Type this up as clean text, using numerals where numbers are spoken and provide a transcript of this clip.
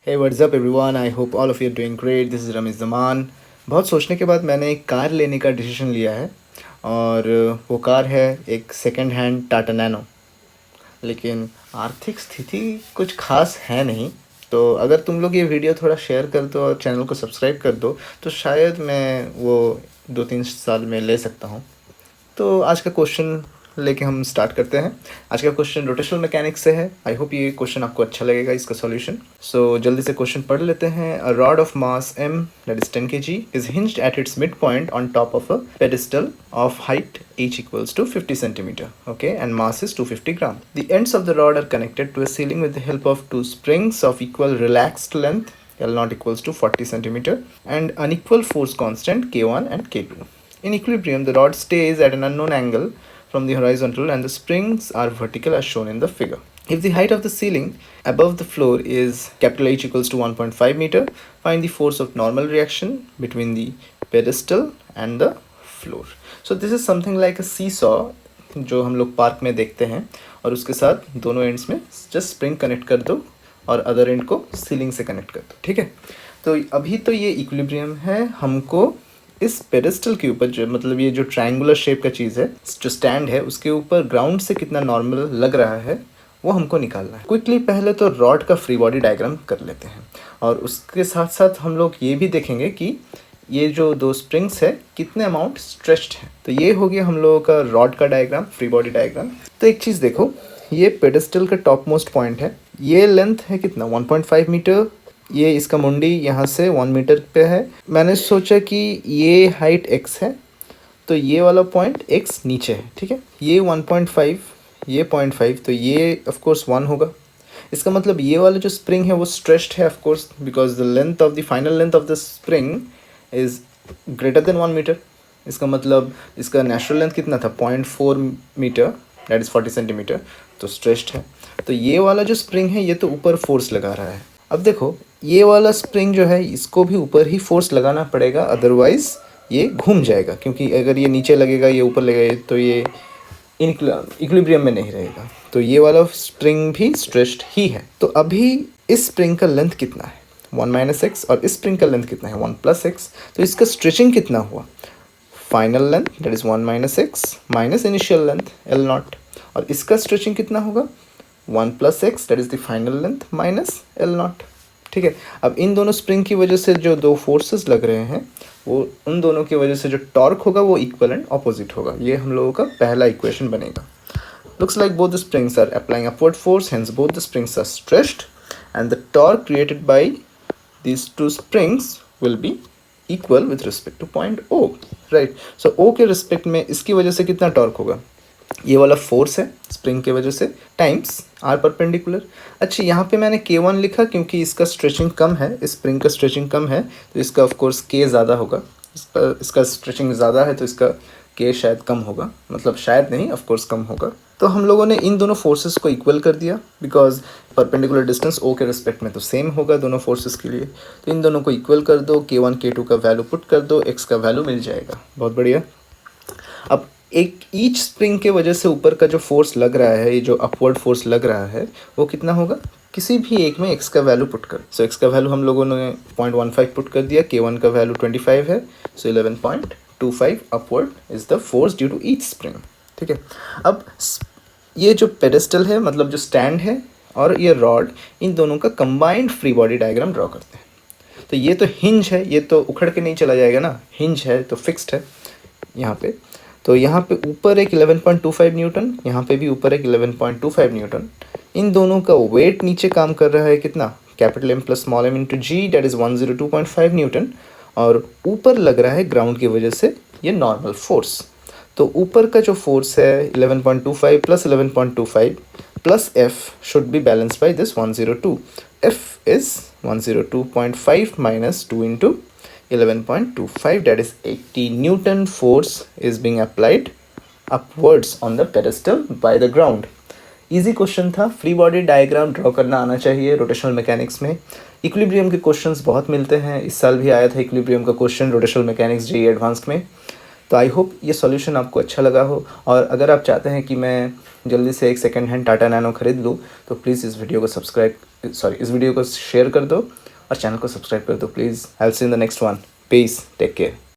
Hey, what's up everyone? I hope all of you are doing great. This is Ramesh Zaman. बहुत सोचने के बाद मैंने एक कार लेने का डिसीजन लिया है और वो कार है एक सेकंड हैंड टाटा नैनो. लेकिन आर्थिक स्थिति कुछ खास है नहीं, तो अगर तुम लोग ये वीडियो थोड़ा शेयर कर दो और चैनल को सब्सक्राइब कर दो तो शायद मैं वो 2-3 साल में ले सकता हूँ. तो आज का क्वेश्चन लेके हम स्टार्ट करते हैं. आज का क्वेश्चन रोटेशनल मैकेनिक्स से है. आई होप ये क्वेश्चन आपको अच्छा लगेगा, इसका सॉल्यूशन. सो जल्दी से क्वेश्चन पढ़ लेते हैं. A rod of mass m that is 10 kg is hinged at its midpoint on top of a pedestal of height h equals to 50 centimeter, okay, and mass is 250 gram. The ends of the rod are connected to a ceiling with the help of two springs of equal relaxed length L naught equals to 40 centimeter and unequal force constant K1 and K2. In equilibrium, the rod stays at an unknown angle from the horizontal and the springs are vertical as shown in the figure. If the height of the ceiling above the floor is capital H equals to 1.5 meter, find the force of normal reaction between the pedestal and the floor. So this is something like a seesaw जो हम लोग park में देखते हैं, और उसके साथ दोनों एंड्स में जस्ट स्प्रिंग कनेक्ट कर दो और अदर एंड को सीलिंग से कनेक्ट कर दो. ठीक है, तो अभी तो ये इक्विलिब्रियम है. हमको इस पेडेस्टल के ऊपर जो मतलब ये जो ट्रायंगुलर शेप का चीज़ है, जो स्टैंड है, उसके ऊपर ग्राउंड से कितना नॉर्मल लग रहा है वो हमको निकालना है. क्विकली पहले तो रॉड का फ्री बॉडी डायग्राम कर लेते हैं, और उसके साथ साथ हम लोग ये भी देखेंगे कि ये जो दो स्प्रिंग्स है कितने अमाउंट स्ट्रेच्ड है. तो ये हो गया हम लोगों का रॉड का डायग्राम, फ्री बॉडी डायग्राम. तो एक चीज़ देखो, ये पेडेस्टल का टॉप मोस्ट पॉइंट है. ये लेंथ है कितना, 1.5 मीटर. ये इसका मुंडी यहाँ से 1 मीटर पे है. मैंने सोचा कि ये हाइट x है, तो ये वाला पॉइंट x नीचे है. ठीक है, ये 1.5, ये 0.5, तो ये ऑफ कोर्स 1 होगा. इसका मतलब ये वाला जो स्प्रिंग है वो स्ट्रेच्ड है of course, because the length of the final length of the spring is greater than 1 metre. इसका मतलब इसका नेचुरल लेंथ कितना था, 0.4 मीटर, दैट इज़ 40 सेंटीमीटर, तो स्ट्रेच्ड है. तो ये वाला जो स्प्रिंग है ये तो ऊपर फोर्स लगा रहा है. अब देखो, ये वाला स्प्रिंग जो है इसको भी ऊपर ही फोर्स लगाना पड़ेगा, अदरवाइज़ ये घूम जाएगा. क्योंकि अगर ये नीचे लगेगा, ये ऊपर लगेगा, तो ये इक्विलिब्रियम में नहीं रहेगा. तो ये वाला स्प्रिंग भी स्ट्रेच्ड ही है. तो अभी इस स्प्रिंग का लेंथ कितना है, 1 - x, और इस स्प्रिंग का लेंथ कितना है, 1 + x. तो इसका स्ट्रेचिंग कितना हुआ, final length that is 1 - x minus initial length L not. और इसका स्ट्रेचिंग कितना होगा, 1 + x that is the final length minus L not. ठीक है, अब इन दोनों स्प्रिंग की वजह से जो दो फोर्सेस लग रहे हैं, वो उन दोनों की वजह से जो टॉर्क होगा वो इक्वल एंड ऑपोजिट होगा. ये हम लोगों का पहला इक्वेशन बनेगा. Looks like both the springs are applying upward force, hence both the springs are stretched and the torque created by these two springs will be equal with respect to point O, right? So O के respect में इसकी वजह से कितना torque होगा, ये वाला force है स्प्रिंग के वजह से, टाइम्स आर परपेंडिकुलर. अच्छा, यहाँ पे मैंने K1 लिखा क्योंकि इसका स्ट्रेचिंग कम है, इस स्प्रिंग का स्ट्रेचिंग कम है, तो इसका ऑफ कोर्स K ज़्यादा होगा. इसका स्ट्रेचिंग ज़्यादा है तो इसका K शायद कम होगा, मतलब शायद नहीं, ऑफ कोर्स कम होगा. तो हम लोगों ने इन दोनों फोर्सेस को इक्वल कर दिया, बिकॉज परपेंडिकुलर डिस्टेंस O के रिस्पेक्ट में तो सेम होगा दोनों फोर्सेस के लिए. तो इन दोनों को इक्वल कर दो, K1 K2 का वैल्यू पुट कर दो, x का वैल्यू मिल जाएगा. बहुत बढ़िया. अब एक ईच स्प्रिंग के वजह से ऊपर का जो फोर्स लग रहा है, ये जो अपवर्ड फोर्स लग रहा है, वो कितना होगा, किसी भी एक में x का वैल्यू पुट कर. सो x का वैल्यू हम लोगों ने 0.15 पुट कर दिया, K1 का वैल्यू 25 है, so 11.25 upward is the force due to each spring. ठीक है, अब ये जो पेडेस्टल है, मतलब जो स्टैंड है, और ये रॉड, इन दोनों का combined free body diagram draw करते हैं. तो ये तो हिंज है, ये तो उखड़ के नहीं चला जाएगा ना, हिंज है तो फिक्स्ड है यहाँ पे. तो यहाँ पे ऊपर एक 11.25 न्यूटन, यहाँ पे भी ऊपर एक 11.25 न्यूटन. इन दोनों का वेट नीचे काम कर रहा है कितना, capital M + small m into g, that is 102.5 newton. और ऊपर लग रहा है ग्राउंड की वजह से ये नॉर्मल फोर्स. तो ऊपर का जो फोर्स है 11.25 + 11.25 plus F should be balance by this 102. F is 102.5 minus 2 into 11.25, that is 80 Newton force is being applied upwards on the pedestal by the ground. Easy question था. फ्री बॉडी डायग्राम ड्रॉ करना आना चाहिए rotational mechanics में. Equilibrium के questions बहुत मिलते हैं. इस साल भी आया था इक्विलिब्रियम का question rotational mechanics JEE advanced में. तो आई होप ये सॉल्यूशन आपको अच्छा लगा हो, और अगर आप चाहते हैं कि मैं जल्दी से एक सेकंड हैंड टाटा नैनो ख़रीद लूँ तो प्लीज़ इस वीडियो को शेयर कर दो और चैनल को सब्सक्राइब कर दो please. I will see in the next one. Peace, take care.